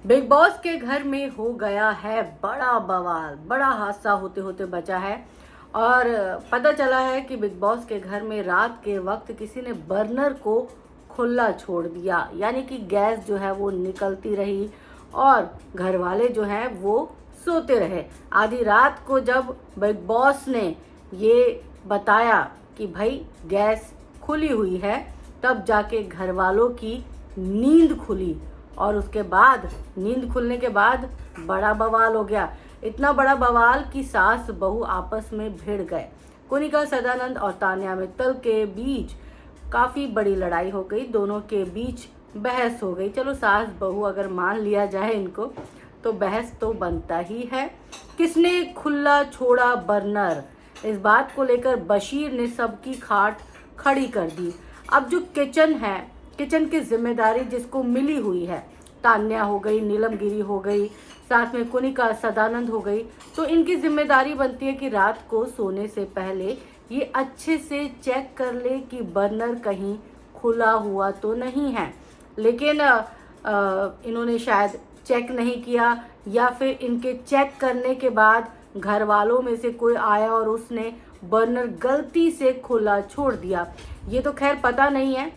Big boss के घर में हो गया है बड़ा बवाल। बड़ा हादसा होते होते बचा है और पता चला है कि बिग बॉस के घर में रात के वक्त किसी ने बर्नर को खुला छोड़ दिया, यानी कि गैस जो है वो निकलती रही और घर वाले जो हैं वो सोते रहे। आधी रात को जब बिग बॉस ने ये बताया कि भाई गैस खुली हुई है, तब जाके घर वालों की नींद खुली और उसके बाद नींद खुलने के बाद बड़ा बवाल हो गया। इतना बड़ा बवाल कि सास बहू आपस में भिड़ गए। कोनिका सदानंद और तान्या मित्तल के बीच काफ़ी बड़ी लड़ाई हो गई, दोनों के बीच बहस हो गई। चलो सास बहू अगर मान लिया जाए इनको, तो बहस तो बनता ही है। किसने खुला छोड़ा बर्नर, इस बात को लेकर बशीर ने सबकी खाट खड़ी कर दी। अब जो किचन है, किचन की जिम्मेदारी जिसको मिली हुई है, तान्या हो गई, नीलम गिरी हो गई, साथ में कोनिका सदानंद हो गई, तो इनकी जिम्मेदारी बनती है कि रात को सोने से पहले ये अच्छे से चेक कर ले कि बर्नर कहीं खुला हुआ तो नहीं है। लेकिन इन्होंने शायद चेक नहीं किया, या फिर इनके चेक करने के बाद घर वालों में से कोई आया और उसने बर्नर गलती से खुला छोड़ दिया। ये तो खैर पता नहीं है,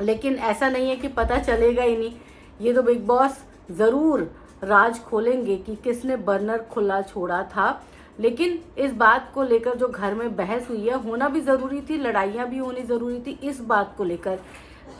लेकिन ऐसा नहीं है कि पता चलेगा ही नहीं। ये तो बिग बॉस ज़रूर राज खोलेंगे कि किसने बर्नर खुला छोड़ा था। लेकिन इस बात को लेकर जो घर में बहस हुई है, होना भी ज़रूरी थी, लड़ाइयाँ भी होनी ज़रूरी थी इस बात को लेकर।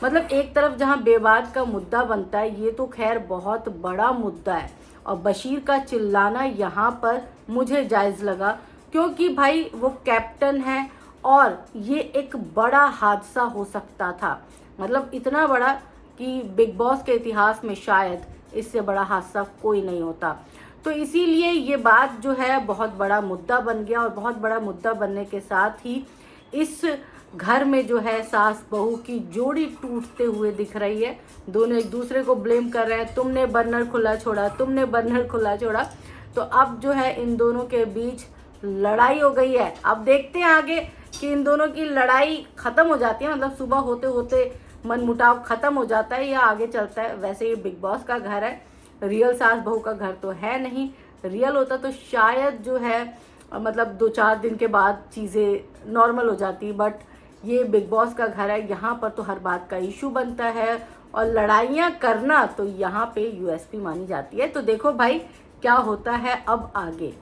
मतलब एक तरफ जहाँ विवाद का मुद्दा बनता है, ये तो खैर बहुत बड़ा मुद्दा है और बशीर का चिल्लाना यहाँ पर मुझे जायज़ लगा, क्योंकि भाई वो कैप्टन है और ये एक बड़ा हादसा हो सकता था। मतलब इतना बड़ा कि बिग बॉस के इतिहास में शायद इससे बड़ा हादसा कोई नहीं होता। तो इसीलिए ये बात जो है बहुत बड़ा मुद्दा बन गया और बहुत बड़ा मुद्दा बनने के साथ ही इस घर में जो है सास बहू की जोड़ी टूटते हुए दिख रही है। दोनों एक दूसरे को ब्लेम कर रहे हैं, तुमने बर्नर खुला छोड़ा, तुमने बर्नर खुला छोड़ा। तो अब जो है इन दोनों के बीच लड़ाई हो गई है। अब देखते हैं आगे कि इन दोनों की लड़ाई खत्म हो जाती है, मतलब सुबह होते होते मनमुटाव खत्म हो जाता है या आगे चलता है। वैसे ये बिग बॉस का घर है, रियल सास बहू का घर तो है नहीं। रियल होता तो शायद जो है मतलब 2-4 दिन के बाद चीज़ें नॉर्मल हो जाती, बट ये बिग बॉस का घर है, यहाँ पर तो हर बात का इशू बनता है और लड़ाइयाँ करना तो यहाँ पे यूएसपी मानी जाती है। तो देखो भाई क्या होता है अब आगे।